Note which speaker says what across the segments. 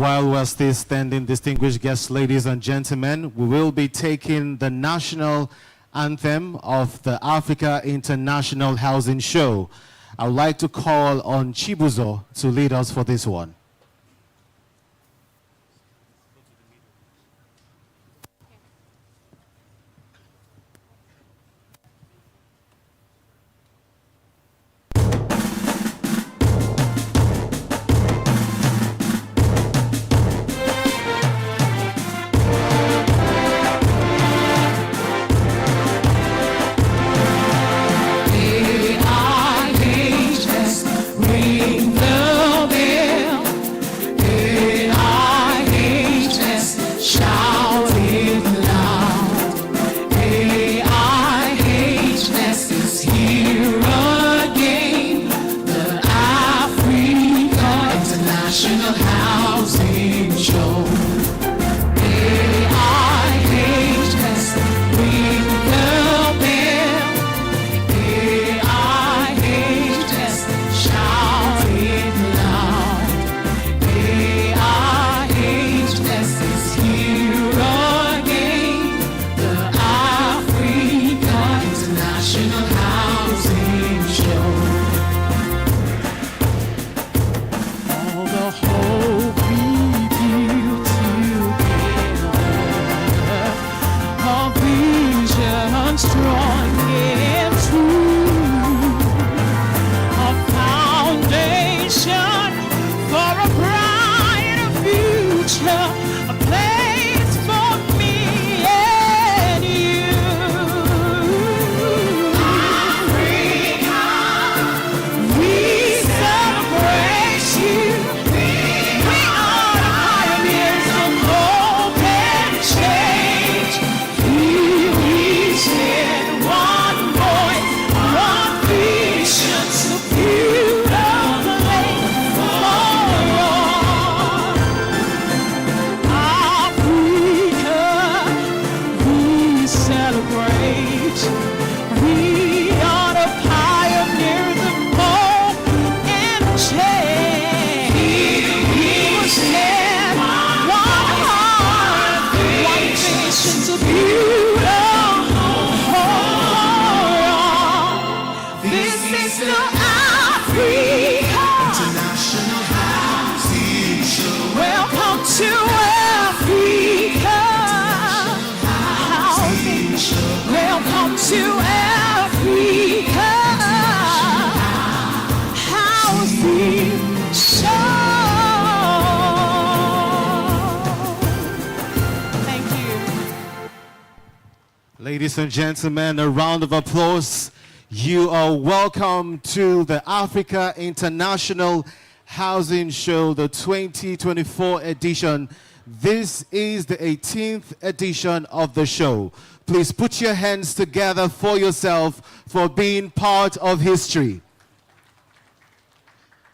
Speaker 1: while we're still standing, distinguished guests, ladies and gentlemen, we will be taking the national anthem of the Africa International Housing Show. I would like to call on Chibuzo to lead us for this one. Ladies and gentlemen, a round of applause. You are welcome to the Africa International Housing Show, the 2024 edition. This is the 18th edition of the show. Please put your hands together for yourself for being part of history.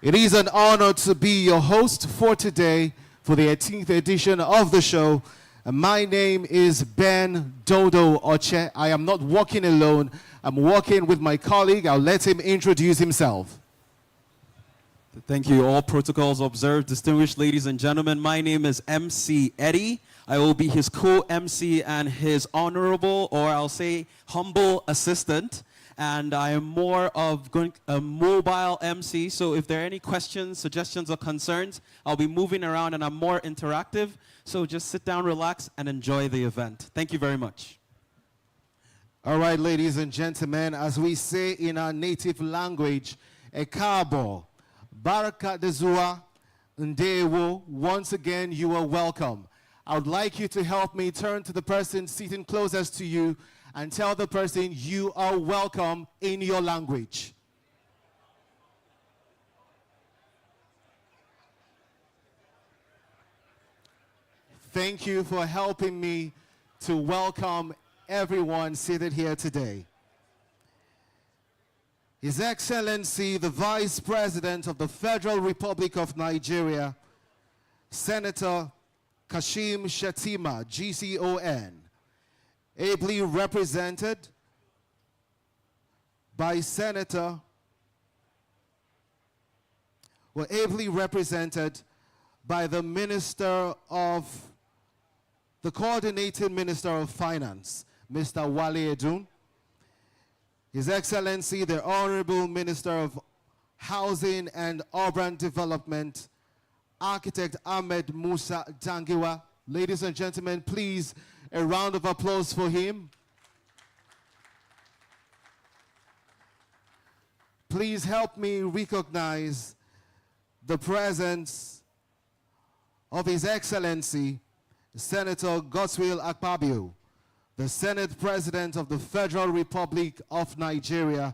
Speaker 1: It is an honor to be your host for today for the 18th edition of the show. My name is Ben Dodo Oche. I am not walking alone. I'm walking with my colleague. I'll let him introduce himself.
Speaker 2: Thank you. All protocols observed. Distinguished ladies and gentlemen, my name is MC Eddie. I will be his co-MC and his honorable, or I'll say humble assistant. And I am more of a mobile MC, so if there are any questions, suggestions, or concerns, I'll be moving around and I'm more interactive. So just sit down, relax, and enjoy the event. Thank you very much.
Speaker 1: All right, ladies and gentlemen, as we say in our native language, Ekabo, Baraka Dezua, Ndewo, once again, you are welcome. I would like you to help me turn to the person sitting closest to you and tell the person you are welcome in your language. Thank you for helping me to welcome everyone seated here today. His Excellency, the Vice President of the Federal Republic of Nigeria, Senator Kashim Shettima, GCON, ably represented by by the Coordinating Minister of Finance, Mr. Wale Edun, His Excellency, the Honorable Minister of Housing and Urban Development, Architect Ahmed Musa Dangiwa. Ladies and gentlemen, please, a round of applause for him. Please help me recognize the presence of His Excellency, Senator Godswill Akpabio, the Senate President of the Federal Republic of Nigeria,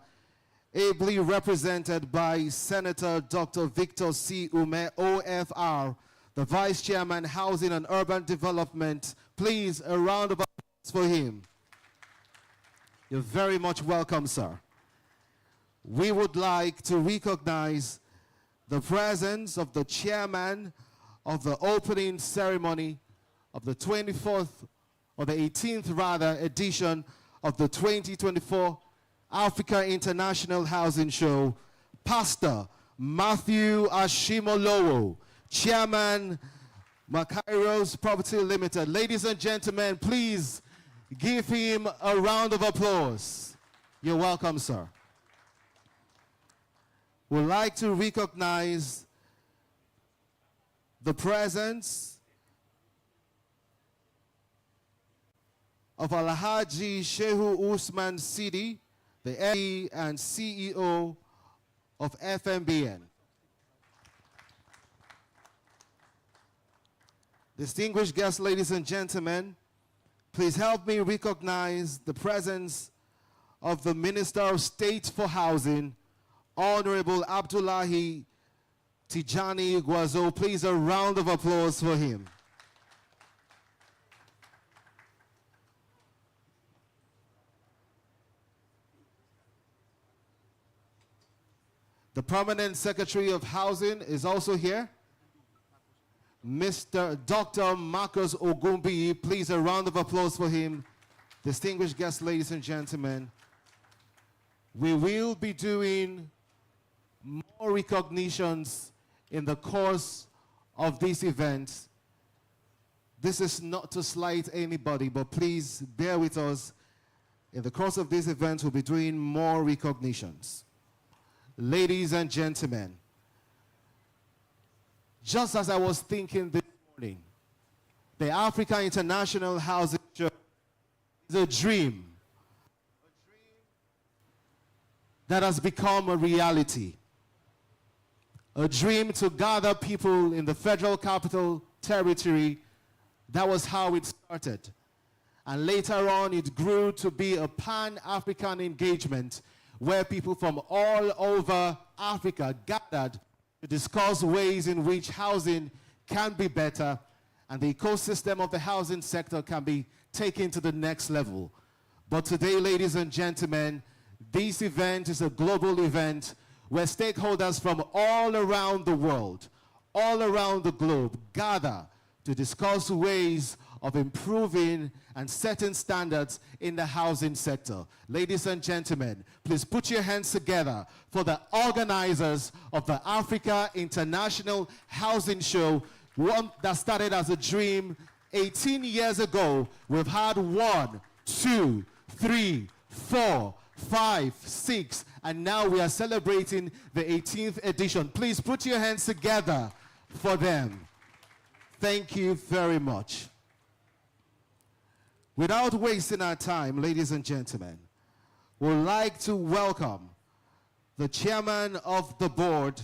Speaker 1: ably represented by Senator Dr. Victor C. Ume, OFR, the Vice Chairman, Housing and Urban Development. Please, a round of applause for him. You're very much welcome, sir. We would like to recognize the presence of the Chairman of the opening ceremony of the 24th, or the 18th rather, edition of the 2024 Africa International Housing Show, Pastor Matthew Ashimolowo, Chairman, Makairos Property Limited. Ladies and gentlemen, please give him a round of applause. You're welcome, sir. We'd like to recognize the presence of Alhaji Shehu Usman Sidi, the MD and CEO of FMBN. Distinguished guests, ladies and gentlemen, please help me recognize the presence of the Minister of State for Housing, Honorable Abdullahi Tijani Guazo. Please, a round of applause for him. The Permanent Secretary of Housing is also here, Mr. Dr. Marcus Ogumbi. Please, a round of applause for him. Distinguished guests, ladies and gentlemen, we will be doing more recognitions in the course of this event. This is not to slight anybody, but please bear with us. In the course of this event, we'll be doing more recognitions. Ladies and gentlemen, just as I was thinking this morning, the Africa International Housing Show is a dream that has become a reality. A dream to gather people in the Federal Capital Territory. That was how it started. And later on, it grew to be a pan-African engagement where people from all over Africa gathered to discuss ways in which housing can be better and the ecosystem of the housing sector can be taken to the next level. But today, ladies and gentlemen, this event is a global event where stakeholders from all around the world, all around the globe, gather to discuss ways of improving and setting standards in the housing sector. Ladies and gentlemen, please put your hands together for the organizers of the Africa International Housing Show, one that started as a dream 18 years ago. We've had 1, 2, 3, 4, 5, 6, and now we are celebrating the 18th edition. Please put your hands together for them. Thank you very much. Without wasting our time, ladies and gentlemen, we'd like to welcome the chairman of the board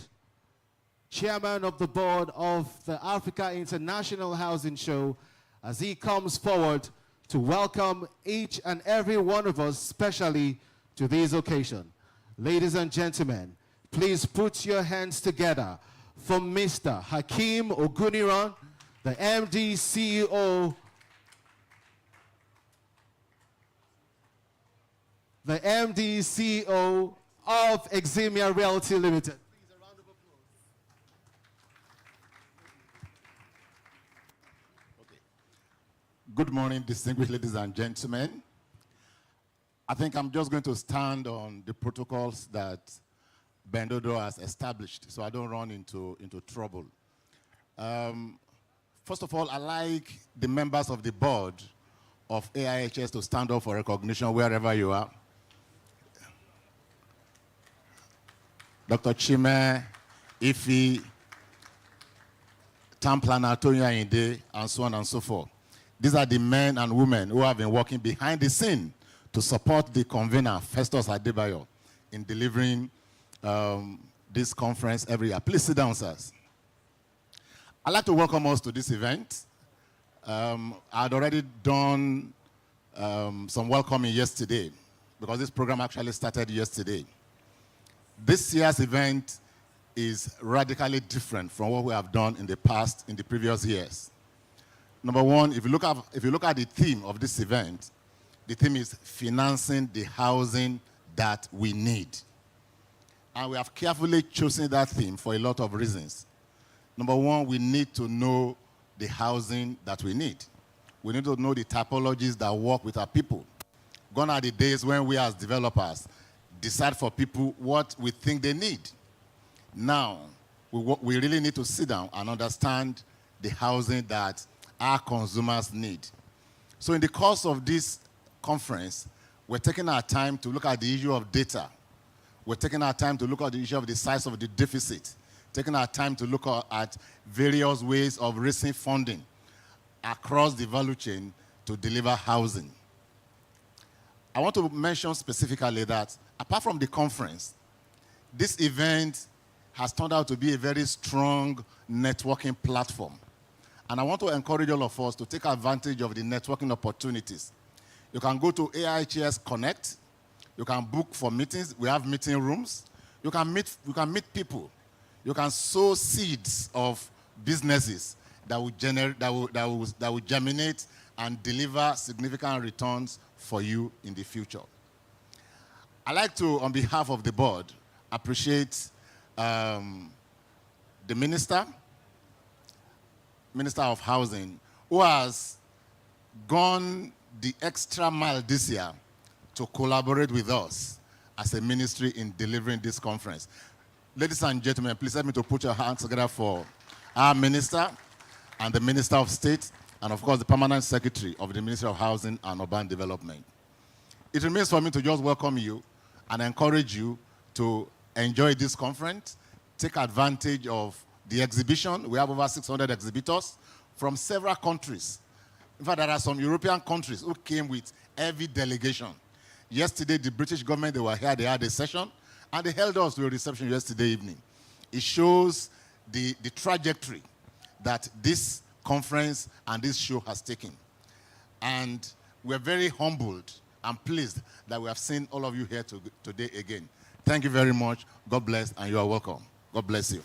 Speaker 1: of the Africa International Housing Show, as he comes forward to welcome each and every one of us, especially to this occasion. Ladies and gentlemen, please put your hands together for Mr. Hakeem Oguniran, the MD CEO, of Eximia Realty Limited. Please, a round of applause.
Speaker 3: Okay. Good morning, distinguished ladies and gentlemen. I think I'm just going to stand on the protocols that Bendodo has established so I don't run into trouble. First of all, I like the members of the board of AIHS to stand up for recognition wherever you are. Dr. Chime, Ifi, Town Planner Tonya Inde, and so on and so forth. These are the men and women who have been working behind the scene to support the convener, Festus Adebayo, in delivering this conference every year. Please sit down, sirs. I'd like to welcome us to this event. I'd already done some welcoming yesterday because this program actually started yesterday. This year's event is radically different from what we have done in the past, in the previous years. Number one, if you look at the theme of this event, the theme is financing the housing that we need. And we have carefully chosen that theme for a lot of reasons. Number one, we need to know the housing that we need. We need to know the typologies that work with our people. Gone are the days when we as developers decide for people what we think they need. Now, we really need to sit down and understand the housing that our consumers need. So in the course of this conference, we're taking our time to look at the issue of data. We're taking our time to look at the issue of the size of the deficit, taking our time to look at various ways of raising funding across the value chain to deliver housing. I want to mention specifically that apart from the conference, this event has turned out to be a very strong networking platform. And I want to encourage all of us to take advantage of the networking opportunities. You can go to AIHS Connect. You can book for meetings. We have meeting rooms. You can meet people. You can sow seeds of businesses that will germinate and deliver significant returns for you in the future. I'd like to, on behalf of the board, appreciate the Minister of Housing, who has gone the extra mile this year to collaborate with us as a ministry in delivering this conference. Ladies and gentlemen, please help me to put your hands together for our minister and the Minister of State, and of course the Permanent Secretary of the Ministry of Housing and Urban Development. It remains for me to just welcome you and encourage you to enjoy this conference, take advantage of the exhibition. We have over 600 exhibitors from several countries. In fact, there are some European countries who came with heavy delegation. Yesterday, the British government, they were here, they had a session, and they held us to a reception yesterday evening. It shows the trajectory that this conference and this show has taken. And we're very humbled and pleased that we have seen all of you here today again. Thank you very much. God bless, and you are welcome. God bless you.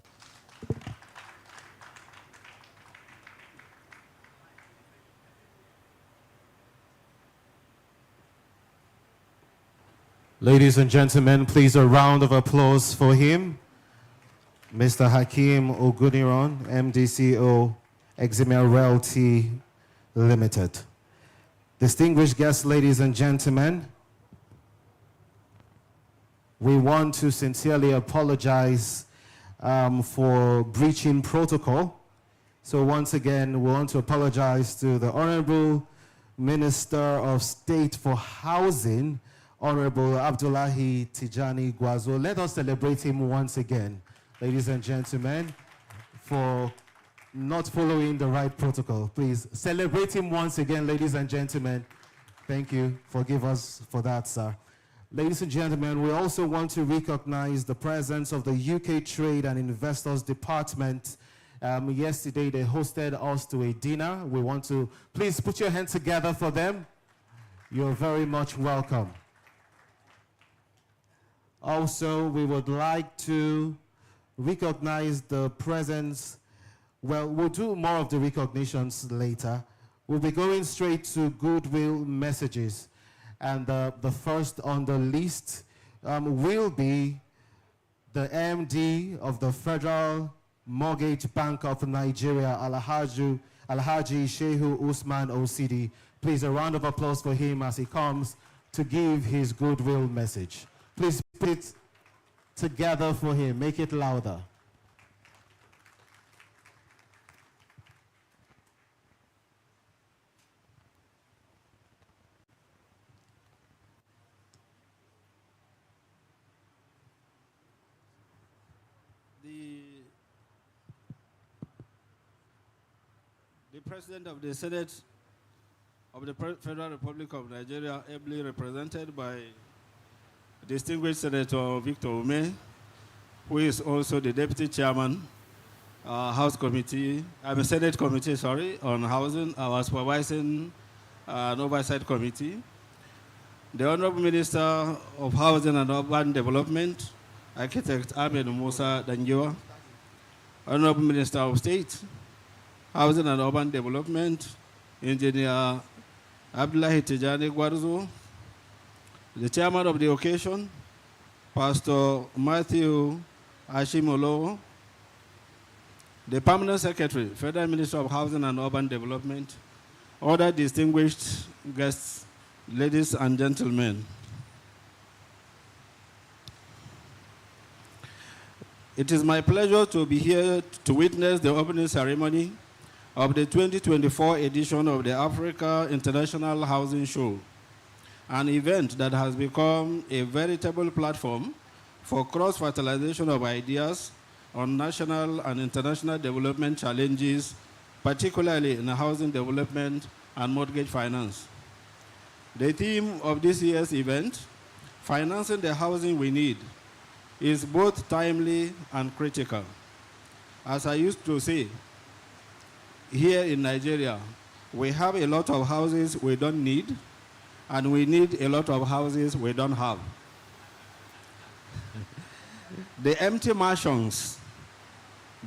Speaker 1: Ladies and gentlemen, please a round of applause for him. Mr. Hakeem Oguniran, MDCO, Eximia Realty Limited. Distinguished guests, ladies and gentlemen, we want to sincerely apologize for breaching protocol. So once again, we want to apologize to the Honorable Minister of State for Housing, Honorable Abdullahi Tijani Gwazo. Let us celebrate him once again, ladies and gentlemen, for not following the right protocol. Please celebrate him once again, ladies and gentlemen. Thank you. Forgive us for that, sir. Ladies and gentlemen, we also want to recognize the presence of the UK Trade and Investors Department. Yesterday, they hosted us to a dinner. We want to, please put your hands together for them. You're very much welcome. Also, we would like to recognize the presence. Well, we'll do more of the recognitions later. We'll be going straight to goodwill messages. And the first on the list will be the MD of the Federal Mortgage Bank of Nigeria, Alhaji Shehu Usman Osidi. Please, a round of applause for him as he comes to give his goodwill message. Please put it together for him. Make it louder.
Speaker 4: President of the Senate of the Federal Republic of Nigeria, ably represented by distinguished Senator Victor Ume, who is also the Deputy Chairman, Senate Committee, on Housing, our Supervising and Oversight Committee, the Honorable Minister of Housing and Urban Development, Architect Ahmed Musa Dangiwa, Honorable Minister of State, Housing and Urban Development, Engineer Abdullahi Tijani Gwarzo, the Chairman of the occasion, Pastor Matthew Ashimolo, the Permanent Secretary, Federal Minister of Housing and Urban Development, other distinguished guests, ladies and gentlemen. It is my pleasure to be here to witness the opening ceremony of the 2024 edition of the Africa International Housing Show, an event that has become a veritable platform for cross-fertilization of ideas on national and international development challenges, particularly in housing development and mortgage finance. The theme of this year's event, Financing the Housing We Need, is both timely and critical. As I used to say, here in Nigeria, we have a lot of houses we don't need, and we need a lot of houses we don't have. The empty mansions,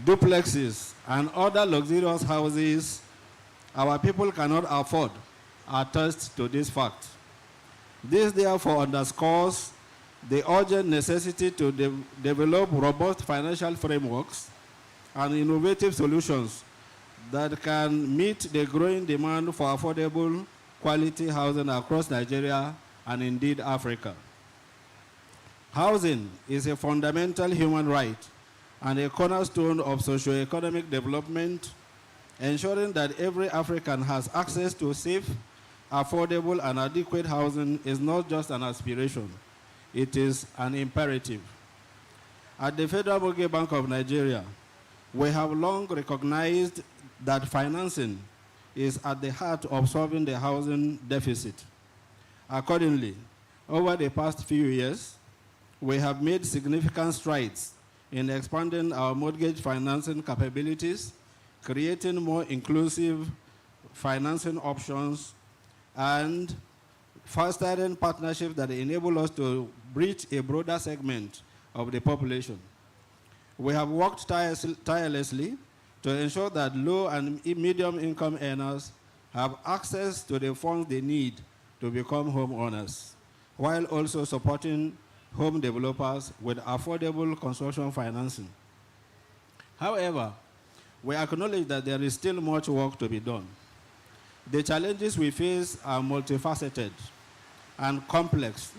Speaker 4: duplexes, and other luxurious houses our people cannot afford attest to this fact. This therefore underscores the urgent necessity to develop robust financial frameworks and innovative solutions that can meet the growing demand for affordable, quality housing across Nigeria and indeed Africa. Housing is a fundamental human right and a cornerstone of socio-economic development, ensuring that every African has access to safe, affordable, and adequate housing is not just an aspiration, it is an imperative. At the Federal Mortgage Bank of Nigeria, we have long recognized that financing is at the heart of solving the housing deficit. Accordingly, over the past few years, we have made significant strides in expanding our mortgage financing capabilities, creating more inclusive financing options, and fostering partnerships that enable us to reach a broader segment of the population. We have worked tirelessly to ensure that low and medium income earners have access to the funds they need to become homeowners, while also supporting home developers with affordable construction financing. However, we acknowledge that there is still much work to be done. The challenges we face are multifaceted and complex,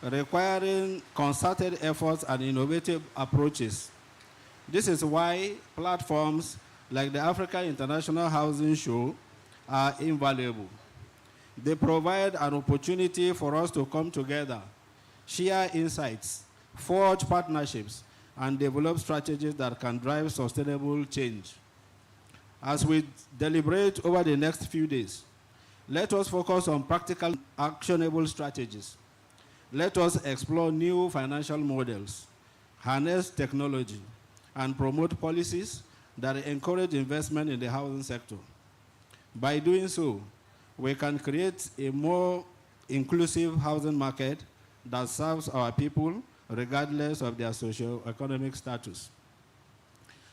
Speaker 4: requiring concerted efforts and innovative approaches. This is why platforms like the Africa International Housing Show are invaluable. They provide an opportunity for us to come together, share insights, forge partnerships, and develop strategies that can drive sustainable change. As we deliberate over the next few days, let us focus on practical, actionable strategies. Let us explore new financial models, harness technology, and promote policies that encourage investment in the housing sector. By doing so, we can create a more inclusive housing market that serves our people regardless of their socio-economic status.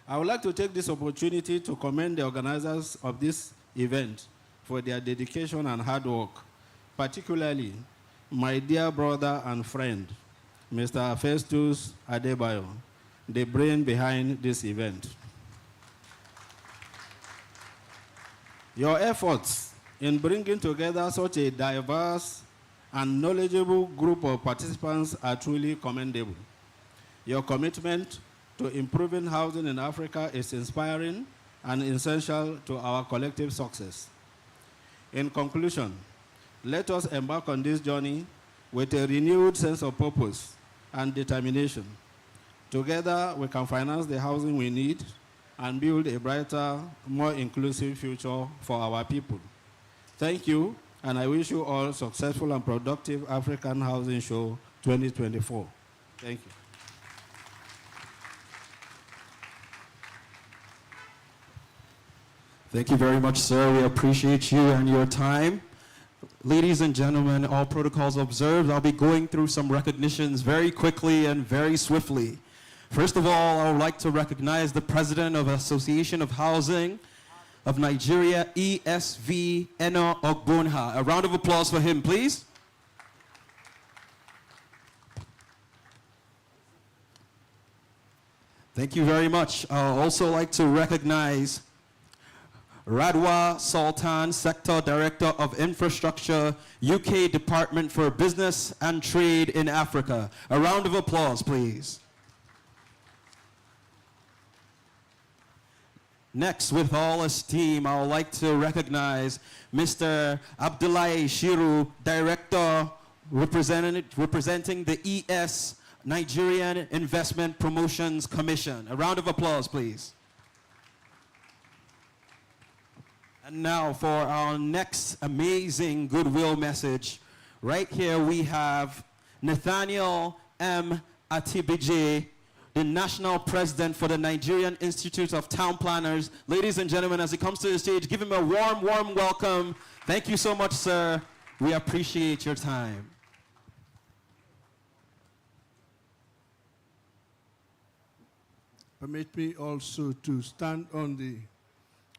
Speaker 4: I would like to take this opportunity to commend the organizers of this event for their dedication and hard work, particularly my dear brother and friend, Mr. Festus Adebayo, the brain behind this event. Your efforts in bringing together such a diverse and knowledgeable group of participants are truly commendable. Your commitment to improving housing in Africa is inspiring and essential to our collective success. In conclusion, let us embark on this journey with a renewed sense of purpose and determination. Together, we can finance the housing we need and build a brighter, more inclusive future for our people. Thank you, and I wish you all successful and productive African Housing Show 2024. Thank you.
Speaker 2: Thank you very much, sir. We appreciate you and your time. Ladies and gentlemen, all protocols observed. I'll be going through some recognitions very quickly and very swiftly. First of all, I would like to recognize the President of Association of Housing of Nigeria, ESV Eno Ogbonha. A round of applause for him, please. Thank you very much. I would also like to recognize Radwa Sultan, Sector Director of Infrastructure, UK Department for Business and Trade in Africa. A round of applause, please. Next, with all esteem, I would like to recognize Mr. Abdullahi Shiru, Director representing the ES Nigerian Investment Promotions Commission. A round of applause, please. And now for our next amazing goodwill message. Right here we have Nathaniel M. Atibije, the National President for the Nigerian Institute of Town Planners. Ladies and gentlemen, as he comes to the stage, give him a warm, warm welcome. Thank you so much, sir. We appreciate your time.
Speaker 5: Permit me also to stand on the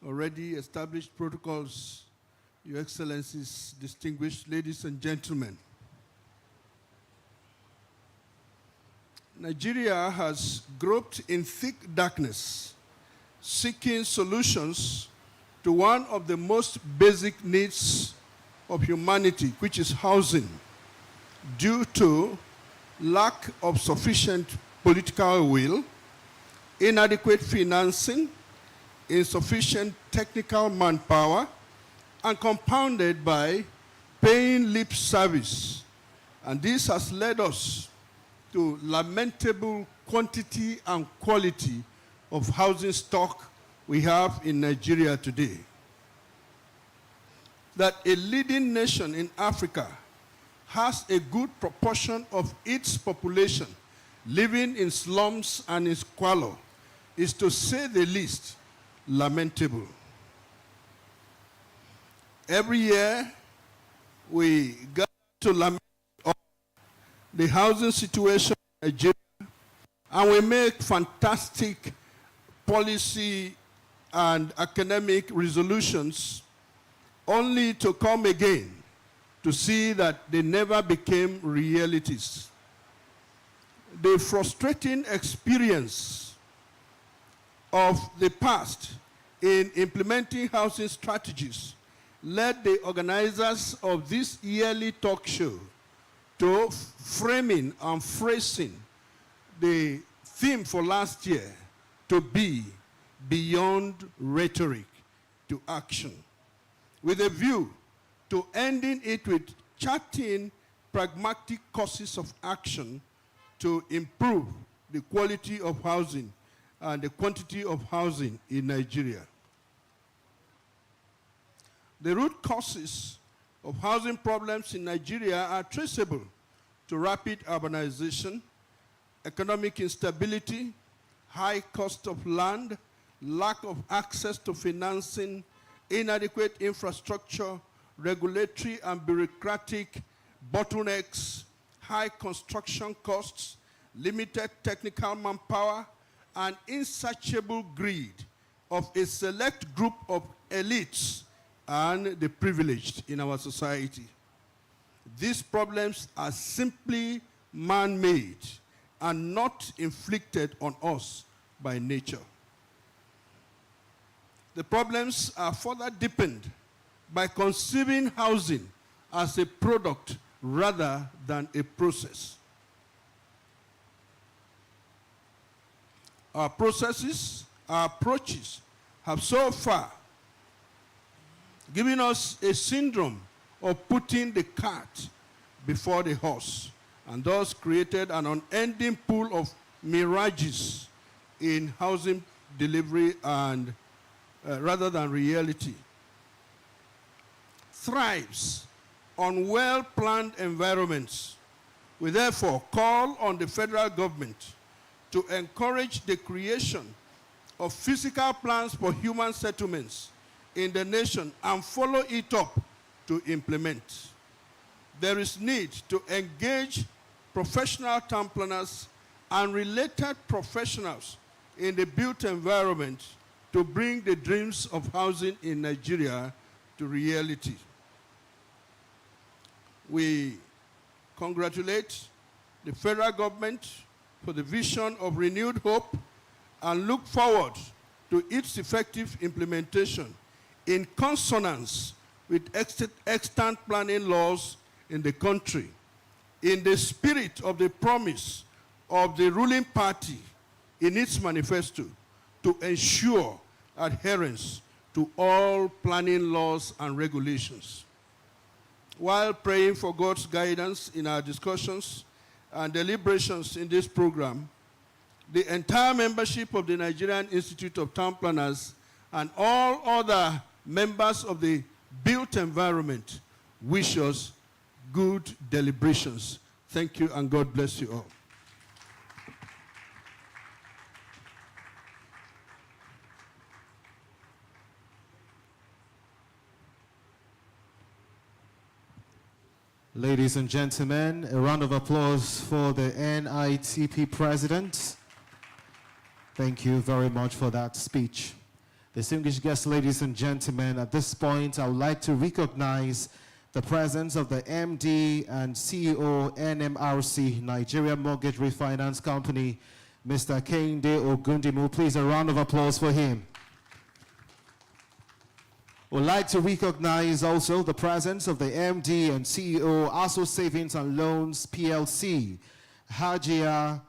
Speaker 5: already established protocols, Your Excellencies, distinguished ladies and gentlemen. Nigeria has groped in thick darkness, seeking solutions to one of the most basic needs of humanity, which is housing, due to lack of sufficient political will, inadequate financing, insufficient technical manpower, and compounded by paying lip service. And this has led us to lamentable quantity and quality of housing stock we have in Nigeria today. That a leading nation in Africa has a good proportion of its population living in slums and in squalor is, to say the least, lamentable. Every year, we gather to lament the housing situation in Nigeria, and we make fantastic policy and academic resolutions, only to come again to see that they never became realities. The frustrating experience of the past in implementing housing strategies led the organizers of this yearly talk show to framing and phrasing the theme for last year to be beyond rhetoric to action, with a view to ending it with charting pragmatic courses of action to improve the quality of housing and the quantity of housing in Nigeria. The root causes of housing problems in Nigeria are traceable to rapid urbanization, economic instability, high cost of land, lack of access to financing, inadequate infrastructure, regulatory and bureaucratic bottlenecks, high construction costs, limited technical manpower, and insatiable greed of a select group of elites and the privileged in our society. These problems are simply man-made and not inflicted on us by nature. The problems are further deepened by conceiving housing as a product rather than a process. Our processes, our approaches have so far given us a syndrome of putting the cart before the horse, and thus created an unending pool of mirages in housing delivery and rather than reality. Thrives on well-planned environments. We therefore call on the federal government to encourage the creation of physical plans for human settlements in the nation and follow it up to implement. There is need to engage professional town planners and related professionals in the built environment to bring the dreams of housing in Nigeria to reality. We congratulate the federal government for the vision of renewed hope and look forward to its effective implementation in consonance with extant planning laws in the country, in the spirit of the promise of the ruling party in its manifesto to ensure adherence to all planning laws and regulations. While praying for God's guidance in our discussions and deliberations in this program, the entire membership of the Nigerian Institute of Town Planners and all other members of the built environment wish us good deliberations. Thank you, and God bless you all.
Speaker 1: Ladies and gentlemen, a round of applause for the NITP president. Thank you very much for that speech. Distinguished guests, ladies and gentlemen, at this point, I would like to recognize the presence of the MD and CEO, NMRC, Nigeria Mortgage Refinance Company, Mr. Kehinde Ogundimu. Please, a round of applause for him. We'd like to recognize also the presence of the MD and CEO, ASO Savings and Loans PLC, Hajia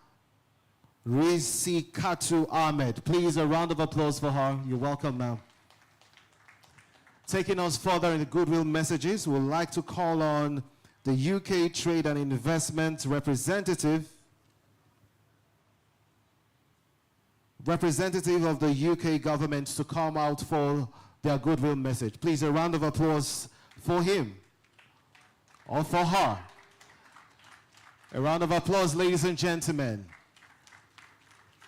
Speaker 1: Risikatu Ahmed. Please, a round of applause for her. You're welcome, ma'am. Taking us further in the goodwill messages, we'd like to call on the UK Trade and Investment representative of the UK government to come out for their goodwill message. Please, a round of applause for him or for her. A round of applause, ladies and gentlemen.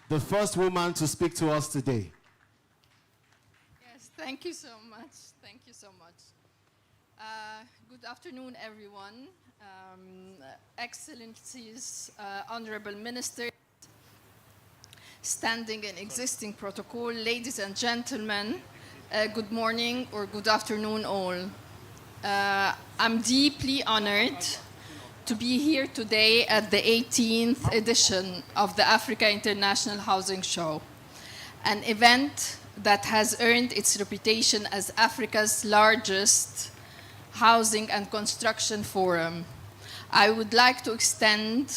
Speaker 1: The first woman to speak to us today.
Speaker 6: Yes, thank you so much. Thank you so much. Good afternoon, everyone. Excellencies, Honorable Minister, standing and existing protocol, ladies and gentlemen, good morning or good afternoon all. I'm deeply honored to be here today at the 18th edition of the Africa International Housing Show, an event that has earned its reputation as Africa's largest housing and construction forum. I would like to extend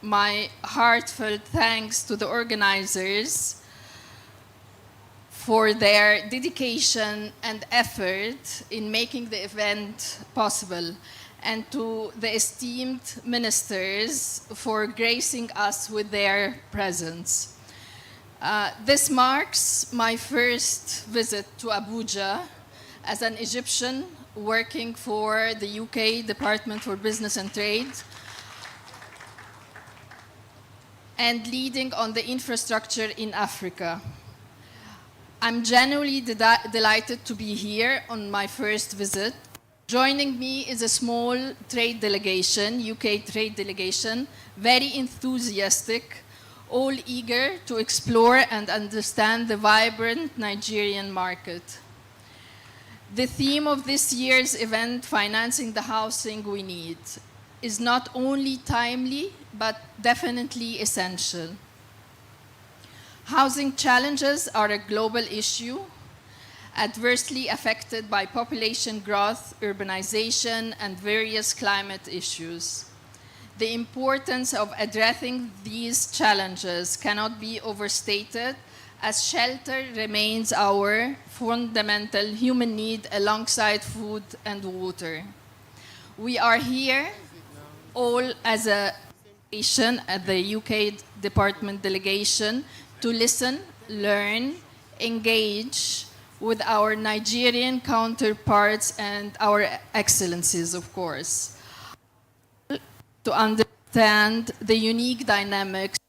Speaker 6: my heartfelt thanks to the organizers for their dedication and effort in making the event possible, and to the esteemed ministers for gracing us with their presence. This marks my first visit to Abuja as an Egyptian working for the UK Department for Business and Trade and leading on the infrastructure in Africa. I'm genuinely delighted to be here on my first visit. Joining me is a small trade delegation, UK trade delegation, very enthusiastic, all eager to explore and understand the vibrant Nigerian market. The theme of this year's event, Financing the Housing We Need, is not only timely, but definitely essential. Housing challenges are a global issue, adversely affected by population growth, urbanization, and various climate issues. The importance of addressing these challenges cannot be overstated, as shelter remains our fundamental human need alongside food and water. We are here all as a nation at the UK Department delegation to listen learn, engage with our Nigerian counterparts and our excellencies, of course, to understand the unique dynamics of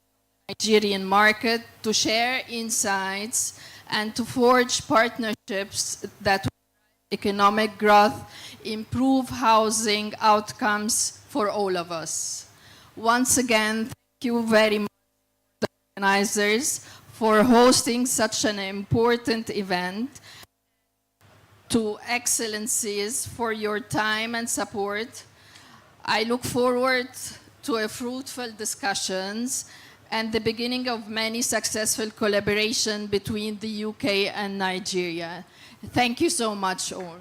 Speaker 6: the Nigerian market, to share insights, and to forge partnerships that will drive economic growth, improve housing outcomes for all of us. Once again, thank you very much, the organizers, for hosting such an important event. To excellencies for your time and support. I look forward to a fruitful discussions and the beginning of many successful collaboration between the UK and Nigeria. Thank you so much all.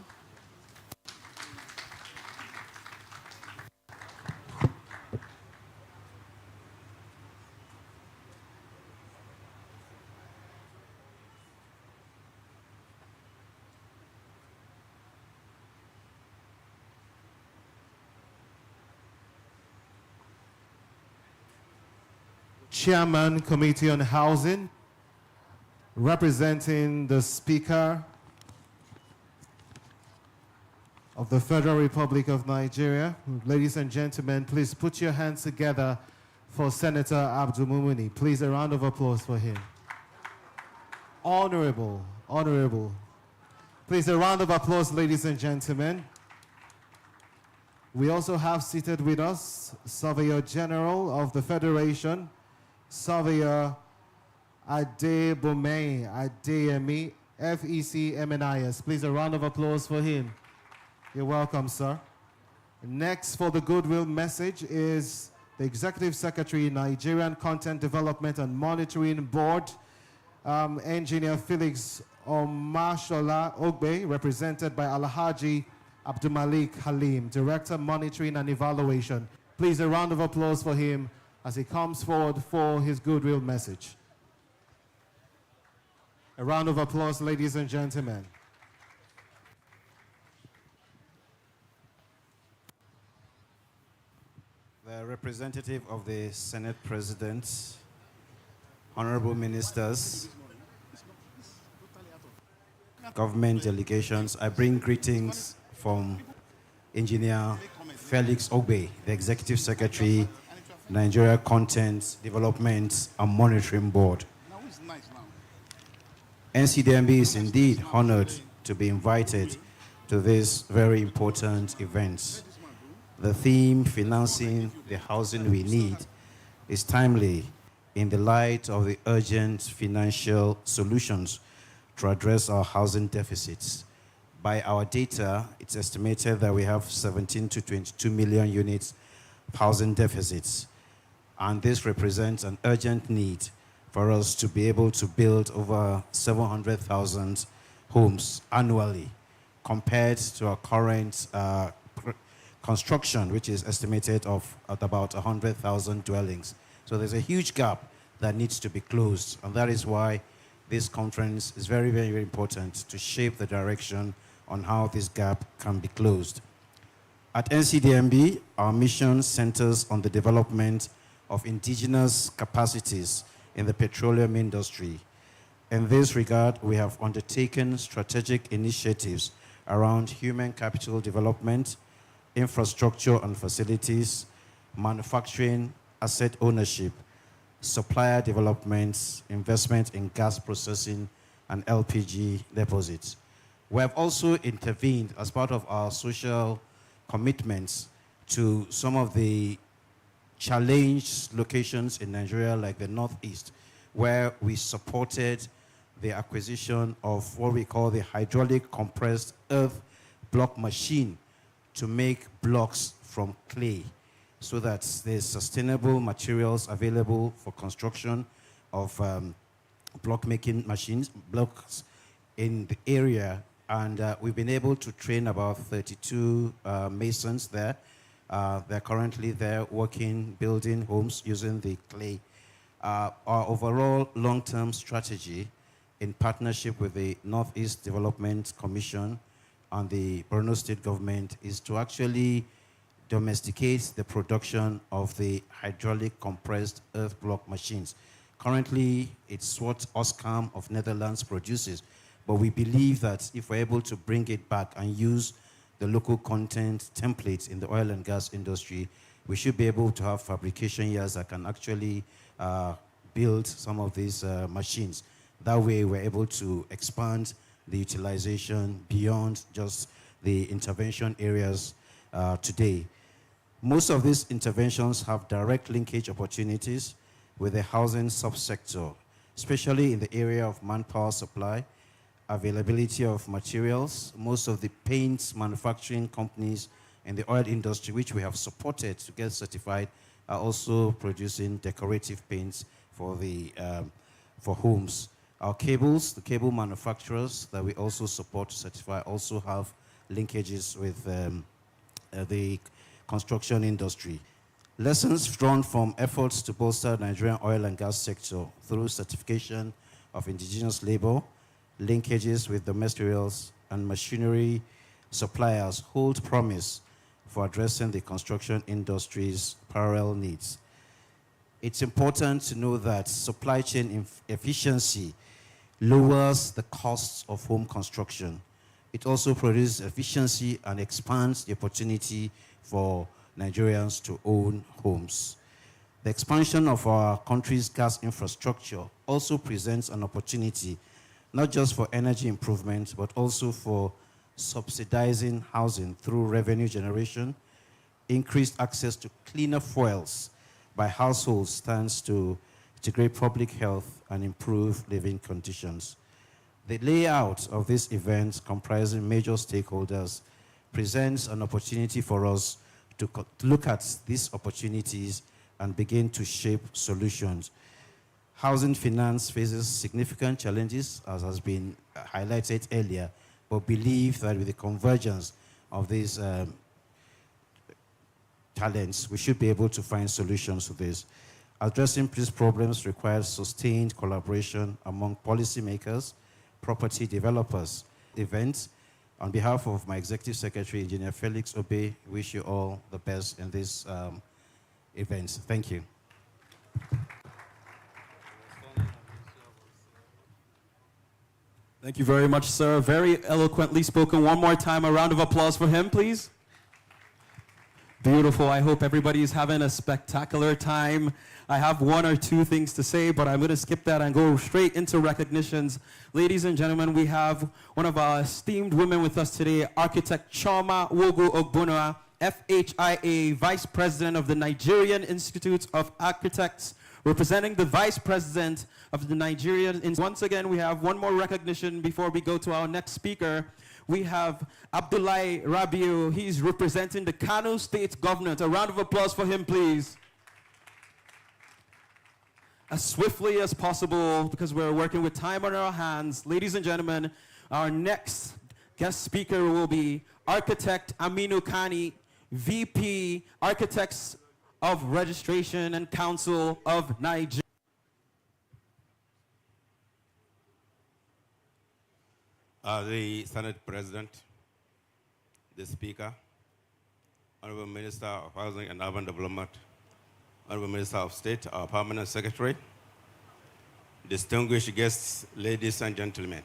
Speaker 1: Chairman, Committee on Housing, representing the Speaker of the Federal Republic of Nigeria. Ladies and gentlemen, please put your hands together for Senator Abdul Mumuni. Please, a round of applause for him. Honorable, honorable. Please, a round of applause, ladies and gentlemen. We also have seated with us Surveyor General of the Federation, Surveyor Adebome Adeyemi, FEC MNIS. Please, a round of applause for him. You're welcome, sir. Next, for the goodwill message, is the Executive Secretary, Nigerian Content Development and Monitoring Board, Engineer Felix Omashola Ogbe, represented by Alhaji Abdulmalik Halim, Director, Monitoring and Evaluation. Please, a round of applause for him as he comes forward for his goodwill message. A round of applause, ladies and gentlemen.
Speaker 7: The representative of the Senate President, honorable ministers, government delegations, I bring greetings from Engineer Felix Ogbe, the Executive Secretary, Nigeria Content Development and Monitoring Board. NCDMB is indeed honored to be invited to this very important event. The theme, financing the housing we need, is timely in the light of the urgent financial solutions to address our housing deficits. By our data, it's estimated that we have 17 to 22 million units of housing deficits. And this represents an urgent need for us to be able to build over 700,000 homes annually, compared to our current construction, which is estimated at about 100,000 dwellings. So there's a huge gap that needs to be closed, and that is why this conference is very, very, very important to shape the direction on how this gap can be closed. At NCDMB, our mission centers on the development of indigenous capacities in the petroleum industry. In this regard, we have undertaken strategic initiatives around human capital development, infrastructure and facilities, manufacturing, asset ownership, supplier developments, investment in gas processing, and LPG deposits. We have also intervened as part of our social commitments to some of the challenged locations in Nigeria, like the Northeast, where we supported the acquisition of what we call the hydraulic compressed earth block machine to make blocks from clay, so that there's sustainable materials available for construction of block-making machines, blocks in the area. And we've been able to train about 32 masons there. They're currently there working, building homes using the clay. Our overall long-term strategy, in partnership with the Northeast Development Commission and the Borno State government, is to actually domesticate the production of the hydraulic compressed earth block machines, Currently, it's what Oscam of Netherlands produces, but we believe that if we're able to bring it back and use the local content templates in the oil and gas industry, we should be able to have fabrication yards that can actually build some of these machines. That way, we're able to expand the utilization beyond just the intervention areas today. Most of these interventions have direct linkage opportunities with the housing subsector, especially in the area of manpower supply, availability of materials. Most of the paints manufacturing companies in the oil industry, which we have supported to get certified, are also producing decorative paints for homes. Our cables, the cable manufacturers that we also support to certify, also have linkages with the construction industry. Lessons drawn from efforts to bolster Nigerian oil and gas sector through certification of indigenous labor, linkages with the materials and machinery suppliers hold promise for addressing the construction industry's parallel needs. It's important to know that supply chain efficiency lowers the costs of home construction. It also produces efficiency and expands the opportunity for Nigerians to own homes. The expansion of our country's gas infrastructure also presents an opportunity, not just for energy improvement, but also for subsidizing housing through revenue generation. Increased access to cleaner fuels by households stands to integrate public health and improve living conditions. The layout of this event, comprising major stakeholders, presents an opportunity for us to look at these opportunities and begin to shape solutions. Housing finance faces significant challenges, as has been highlighted earlier, but believe that with the convergence of these talents, we should be able to find solutions to this. Addressing these problems requires sustained collaboration among policymakers, property developers. Events. On behalf of my Executive Secretary, Engineer Felix Obe, wish you all the best in this event. Thank you.
Speaker 2: Thank you very much, sir. Very eloquently spoken. One more time, a round of applause for him, please. Beautiful. I hope everybody is having a spectacular time. I have one or two things to say, but I'm going to skip that and go straight into recognitions. Ladies and gentlemen, we have one of our esteemed women with us today, Architect Chioma Wogu Ogbonua, FHIA Vice President of the Nigerian Institute of Architects, representing the Vice President of the Nigerian Institute. Once again, we have one more recognition before we go to our next speaker. We have Abdullahi Rabiu. He's representing the Kano State Government. A round of applause for him, please. As swiftly as possible, because we're working with time on our hands. Ladies and gentlemen, our next guest speaker will be Architect Aminu Kani, VP, Architects of Registration and Council of Nigeria.
Speaker 8: The Senate President, the Speaker, Honorable Minister of Housing and Urban Development, Honorable Minister of State, our Permanent Secretary, distinguished guests, ladies and gentlemen.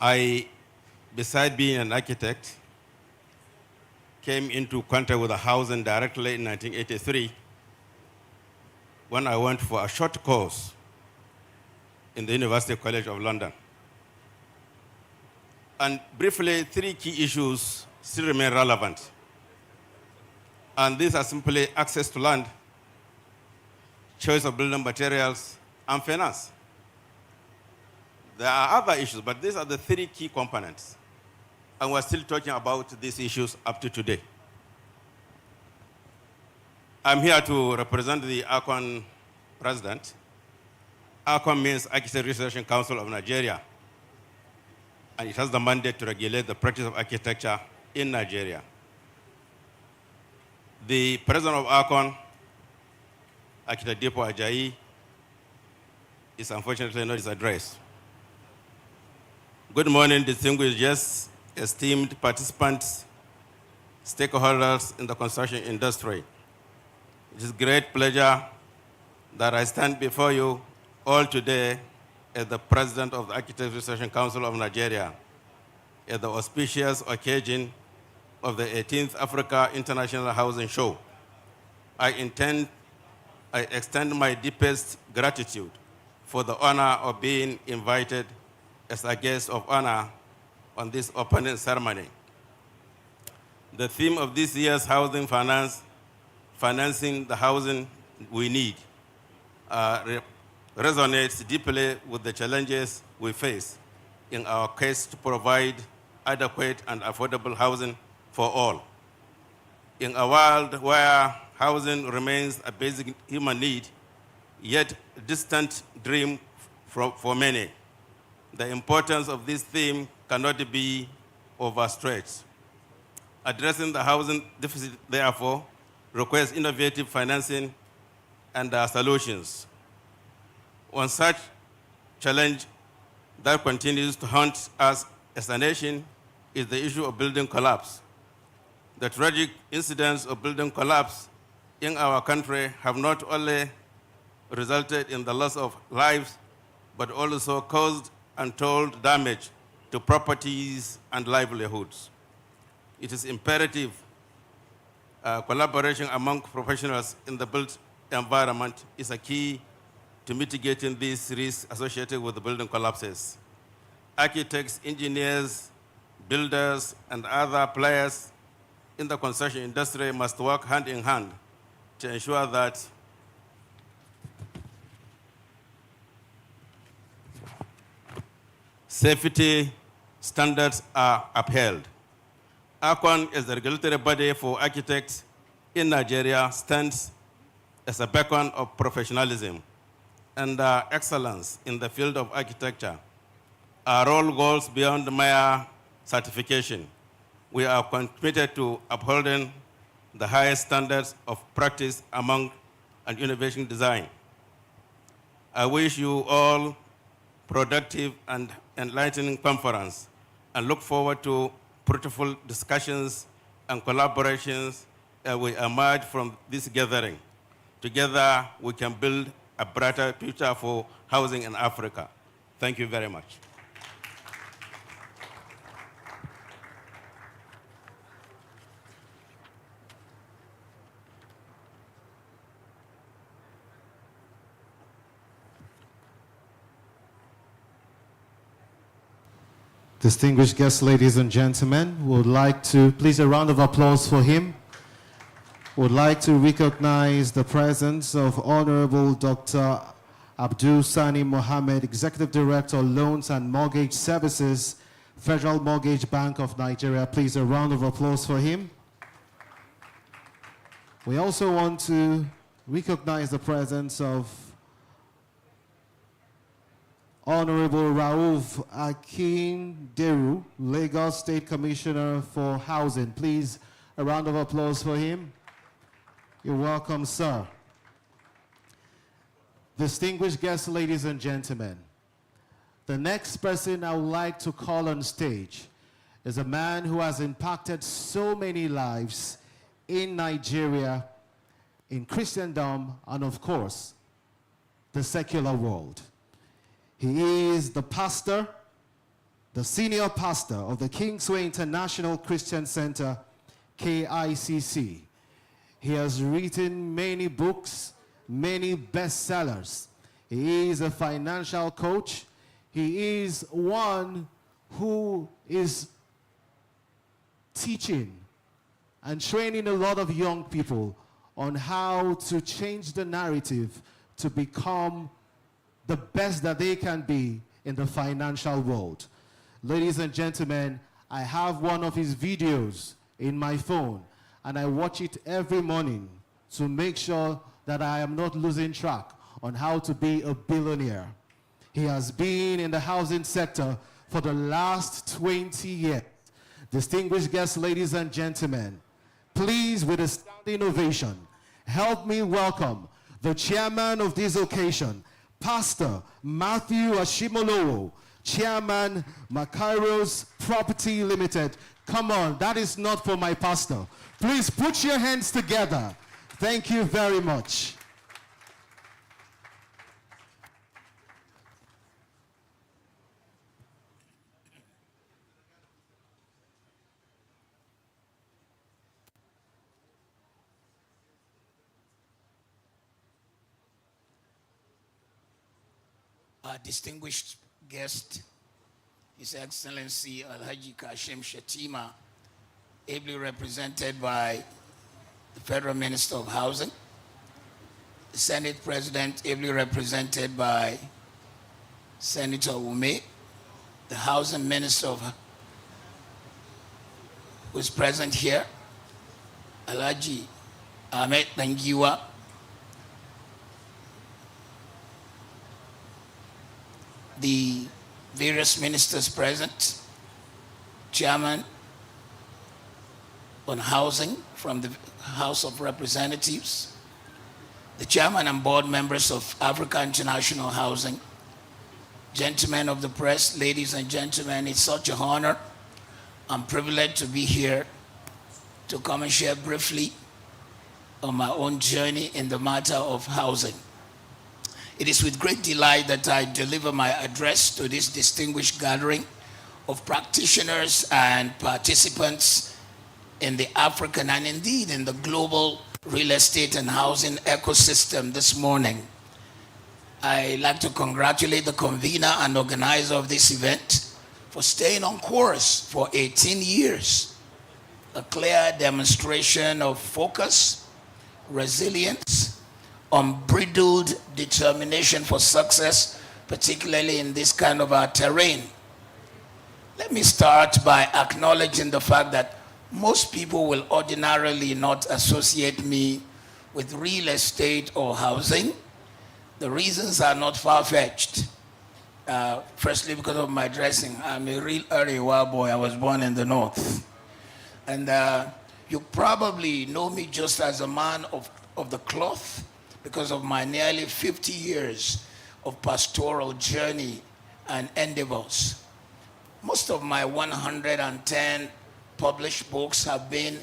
Speaker 8: I, beside being an architect, came into contact with the housing directly in 1983 when I went for a short course in the University College of London. And briefly, three key issues still remain relevant. And these are simply access to land, choice of building materials, and finance. There are other issues, but these are the three key components. And we're still talking about these issues up to today. I'm here to represent the ARCON president. ARCON means Architecture Research and Council of Nigeria. And it has the mandate to regulate the practice of architecture in Nigeria. The president of ARCON, Architect Depo Ajayi, is unfortunately not his address. Good morning, distinguished guests, esteemed participants, stakeholders in the construction industry. It is a great pleasure that I stand before you all today as the President of the Architects Association Council of Nigeria at the auspicious occasion of the 18th Africa International Housing Show. I extend my deepest gratitude for the honor of being invited as a guest of honor on this opening ceremony. The theme of this year's housing finance, financing the housing we need, resonates deeply with the challenges we face in our quest to provide adequate and affordable housing for all. In a world where housing remains a basic human need, yet a distant dream for many, the importance of this theme cannot be overstretched. Addressing the housing deficit, therefore, requires innovative financing and solutions. One such challenge that continues to haunt us as a nation is the issue of building collapse. The tragic incidents of building collapse in our country have not only resulted in the loss of lives, but also caused untold damage to properties and livelihoods. It is imperative collaboration among professionals in the built environment is a key to mitigating these risks associated with the building collapses. Architects, engineers, builders, and other players in the construction industry must work hand in hand to ensure that safety standards are upheld. ACON, as the regulatory body for architects in Nigeria, stands as a beacon of professionalism and excellence in the field of architecture. Our role goes beyond mere certification. We are committed to upholding the highest standards of practice among and innovation design. I wish you all productive and enlightening conference and look forward to fruitful discussions and collaborations as we emerge from this gathering. Together, we can build a brighter future for housing in Africa. Thank you very much.
Speaker 1: Distinguished guests, ladies and gentlemen, would like to please a round of applause for him. Would like to recognize the presence of Honorable Dr. Abdul Sani Mohammed, Executive Director, Loans and Mortgage Services, Federal Mortgage Bank of Nigeria. Please a round of applause for him. We also want to recognize the presence of Honorable Rauf Akinderu, Lagos State Commissioner for Housing. Please, a round of applause for him. You're welcome, sir. Distinguished guests, ladies and gentlemen, the next person I would like to call on stage is a man who has impacted so many lives in Nigeria, in Christendom, and of course, the secular world. He is the pastor, the senior pastor of the Kingsway International Christian Center, KICC. He has written many books, many bestsellers. He is a financial coach. He is one who is teaching and training a lot of young people on how to change the narrative to become the best that they can be in the financial world. Ladies and gentlemen, I have one of his videos in my phone, and I watch it every morning to make sure that I am not losing track on how to be a billionaire. He has been in the housing sector for the last 20 years. Distinguished guests, ladies and gentlemen, please, with a standing ovation, help me welcome the chairman of this occasion, Pastor Matthew Ashimolowo, Chairman, Makairos Property Limited. Come on, that is not for my pastor. Please put your hands together. Thank you very much.
Speaker 9: our distinguished guest, His Excellency Alhaji Kashim Shettima, ably represented by the Federal Minister of Housing, the Senate President, ably represented by Senator Ume, the Housing Minister who is present here, Alhaji Ahmed Dangiwa, the various ministers present, Chairman on Housing from the House of Representatives, the Chairman and board members of Africa International Housing, gentlemen of the press, ladies and gentlemen, it's such an honor. I'm privileged to be here to come and share briefly on my own journey in the matter of housing. It is with great delight that I deliver my address to this distinguished gathering of practitioners and participants in the African and indeed in the global real estate and housing ecosystem this morning. I'd like to congratulate the convener and organizer of this event for staying on course for 18 years. A clear demonstration of focus, resilience, unbridled determination for success, particularly in this kind of terrain. Let me start by acknowledging the fact that most people will ordinarily not associate me with real estate or housing. The reasons are not far-fetched. Firstly, because of my dressing. I'm a real Arewa boy. I was born in the north. And you probably know me just as a man of the cloth because of my nearly 50 years of pastoral journey and endeavors. Most of my 110 published books have been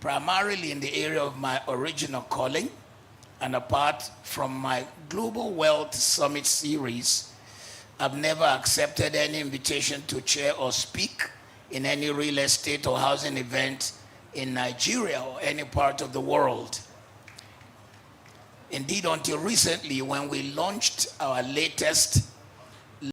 Speaker 9: primarily in the area of my original calling, and apart from my Global Wealth Summit series, I've never accepted any invitation to chair or speak in any real estate or housing event in Nigeria or any part of the world. Indeed, until recently, when we launched our latest